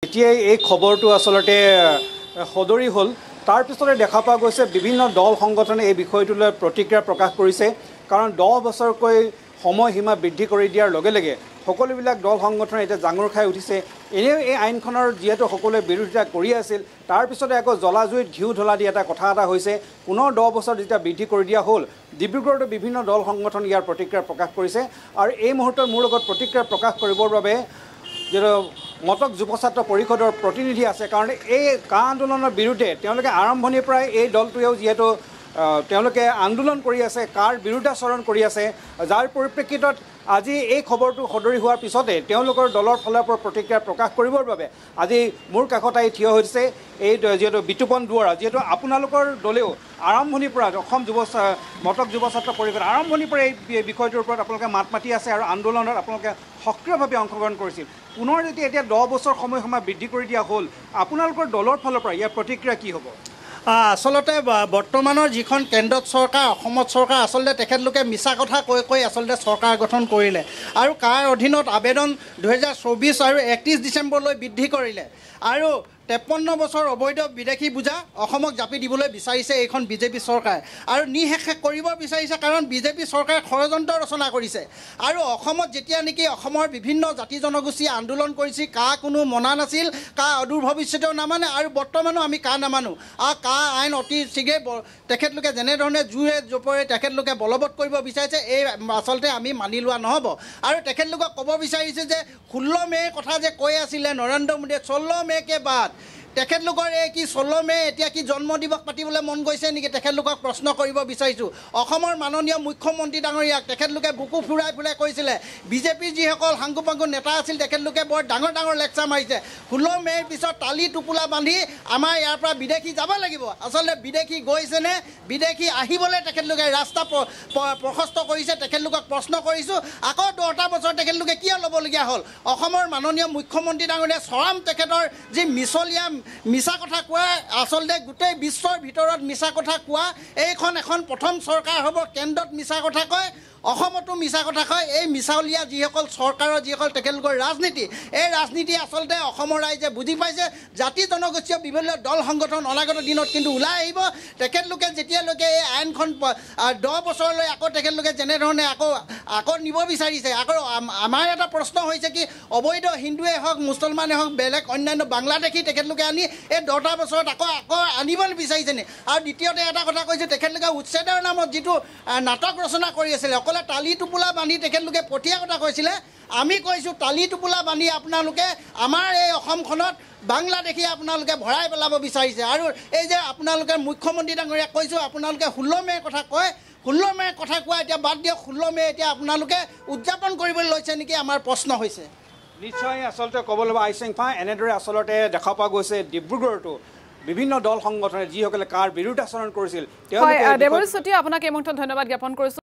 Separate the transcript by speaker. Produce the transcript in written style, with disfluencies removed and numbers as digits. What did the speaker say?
Speaker 1: এতিয়াই এই খবৰটো আসলতে সদৰি হ'ল তাৰ পিছতে দেখা পোৱা গৈছে বিভিন্ন দল সংগঠনে এই বিষয়টোলৈ প্ৰতিক্ৰিয়া প্ৰকাশ কৰিছে কাৰণ 10 বছৰকৈ সময়সীমা বৃদ্ধি কৰি দিয়াৰ লগে লগে সকলোবিলাক দল সংগঠনে এতিয়া জাঙুৰ খাই উঠিছে এনে এই আইনখনৰ যেহেতু সকলোৱে বিৰোধিতা কৰি আছিল তাৰ পিছতে আকৌ জলাজুইত ঘিউ ঢলা দিয়া এটা কথা এটা হৈছে পুনৰ 10 বছৰ যেতিয়া বৃদ্ধি কৰি দিয়া হ'ল ডিব্ৰুগড়ত বিভিন্ন দল সংগঠন ইয়াৰ প্ৰতিক্ৰিয়া প্ৰকাশ কৰিছে আৰু এই মুহূৰ্তত মোৰ লগত প্ৰতিক্ৰিয়া প্ৰকাশ কৰিবৰ বাবে যেটো মটক যুৱ ছাত্ৰ পৰিষদৰ প্ৰতিনিধি আছে কাৰণ এই কা আন্দোলনৰ বিৰুদ্ধে তেওঁলোকে আৰম্ভণিৰ পৰাই এই দলটোৱেও যেহেতু তেওঁলোকে আন্দোলন কৰি আছে কাৰ বিৰুদ্ধাচৰণ কৰি আছে যাৰ পৰিপ্ৰেক্ষিতত আজি এই খবৰটো সদৰি হোৱাৰ পিছতে তেওঁলোকৰ দলৰ ফালৰ পৰা প্ৰতিক্ৰিয়া প্ৰকাশ কৰিবৰ বাবে আজি মোৰ কাষত আহি থিয় হৈছে এই যেটো বিতুপন দুৱৰা যেটো আপোনালোকৰ দলেও আৰম্ভণিৰ পৰা অসম মটক যুৱ ছাত্ৰ পৰিষদ আৰম্ভণিৰ পৰা এই বিষয়টোৰ ওপৰত আপোনালোকে মাত মাতি আছে আৰু আন্দোলনত আপোনালোকে সক্ৰিয়ভাৱে অংশগ্ৰহণ কৰিছিল পুনৰ যেতিয়া 10 বছৰ সময়সীমা বৃদ্ধি কৰি দিয়া হ'ল আপোনালোকৰ দলৰ ফালৰ পৰা ইয়াৰ প্ৰতিক্ৰিয়া কি হ'ব
Speaker 2: আসলতে বৰ্তমানৰ যিখন কেন্দ্ৰত চৰকাৰ অসমত চৰকাৰ আসলতে তেখেতলোকে মিছা কথা কৈ আসলতে চৰকাৰ গঠন কৰিলে আৰু কাৰ অধীনত আবেদন 2024 আৰু 31 ডিচেম্বৰলৈ বৃদ্ধি কৰিলে আৰু 53 বছৰ অবৈধ বিদেশী বুজা অসমক জাপি দিবলৈ বিচাৰিছে এইখন বিজেপি চৰকাৰ আৰু নিশেষে কৰিব বিচাৰিছে কাৰণ বিজেপি চৰকাৰে ষড়যন্ত্ৰ ৰচনা কৰিছে আৰু অসমত যেতিয়া নেকি অসমৰ বিভিন্ন জাতি জনগোষ্ঠী আন্দোলন কৰিছে কা কোনো মনা নাছিল কা অদূৰ ভৱিষ্যতেও নামানে আৰু বৰ্তমানো আমি কা নামানো কা আইন অতি শীঘ্ৰে তেখেতলোকে যেনেধৰণে জুয়ে জপৰে তেখেতলোকে বলবৎ কৰিব বিচাৰিছে এই আচলতে আমি মানি লোৱা নহ'ব আৰু তেখেতলোকক ক'ব বিচাৰিছে যে 16 মে'ৰ কথা যে কৈ আছিলে নৰেন্দ্ৰ মোদীয়ে 16 মে কে বাদ তেখেতলোকৰ এই কি 16 মে এতিয়া কি জন্ম দিৱস পাতিবলৈ মন গৈছে নেকি তেখেতলোকক প্ৰশ্ন কৰিব বিচাৰিছোঁ অসমৰ মাননীয় মুখ্যমন্ত্ৰী ডাঙৰীয়াক তেখেতলোকে বুকু ফুৰাই কৈছিলে বিজেপিৰ যিসকল হাংকু পাংকু নেতা আছিল তেখেতলোকে বৰ ডাঙৰ লেকচাৰ মাৰিছে 16 মে'ৰ পিছত তালি টোপোলা বান্ধি আমাৰ ইয়াৰ পৰা বিদেশী যাব লাগিব আচলতে বিদেশী গৈছেনে বিদেশী আহিবলৈ তেখেতলোকে ৰাস্তা প্ৰশস্ত কৰিছে তেখেতলোকক প্ৰশ্ন কৰিছোঁ আকৌ 10টা বছৰ তেখেতলোকে কিয় ল'বলগীয়া হ'ল অসমৰ মাননীয় মুখ্যমন্ত্ৰী ডাঙৰীয়া চৰাম তেখেতৰ যি মিছলীয়া মিছা কথা কোৱা আসলতে গোটেই বিশ্বৰ ভিতৰত মিছা কথা কোৱা এইখন এখন প্ৰথম চৰকাৰ হ'ব কেন্দ্ৰত মিছা কথা কয় অসমতো মিছা কথা কয় এই মিছাউলীয়া যিসকল চৰকাৰৰ যিসকল তেখেতলোকৰ ৰাজনীতি এই ৰাজনীতি আসলতে অসমৰ ৰাইজে বুজি পাইছে জাতি জনগোষ্ঠীয় বিভিন্ন দল সংগঠন অনাগত দিনত কিন্তু ওলাই আহিব তেখেতলোকে যেতিয়ালৈকে এই আইনখন 10 বছৰলৈ আকৌ তেখেতলোকে যেনেধৰণে আকৌ নিব বিচাৰিছে আকৌ আমাৰ এটা প্ৰশ্ন হৈছে কি অবৈধ হিন্দুৱে হওক মুছলমানে হওক বেলেগ অন্যান্য বাংলাদেশী তেখেতলোকে আনি এই 10টা বছৰত আকৌ আনিবলৈ বিচাৰিছে নে আৰু দ্বিতীয়তে এটা কথা কৈছে তেখেতলোকে উচ্ছেদৰ নামত যিটো নাটক ৰচনা কৰি আছিলে অকলে তালি টোপোলা বান্ধি তেখেতলোকে পঠিয়া কথা কৈছিলে আমি কৈছোঁ তালি টোপোলা বান্ধি আপোনালোকে আমাৰ এই অসমখনত বাংলাদেশী আপোনালোকে ভৰাই পেলাব বিচাৰিছে আৰু এই যে আপোনালোকে মুখ্যমন্ত্ৰী ডাঙৰীয়াক কৈছোঁ আপোনালোকে 16 মে'ৰ কথা কয় 16 মে'ৰ কথা কোৱা এতিয়া বাদ দিয়ক 16 মে' এতিয়া আপোনালোকে উদযাপন কৰিবলৈ লৈছে নেকি আমাৰ প্ৰশ্ন হৈছে
Speaker 1: নিশ্চয় আসলতে ক'বলৈ আইচেংফা এনেদৰে আসলতে দেখা পোৱা গৈছে ডিব্ৰুগড়তো বিভিন্ন দল সংগঠনে যিসকলে কাৰ বিৰুদ্ধাচৰণ কৰিছিল
Speaker 3: দেৱজিৎ চতিয়া আপোনাক এই মুহূৰ্তত ধন্যবাদ জ্ঞাপন কৰিছোঁ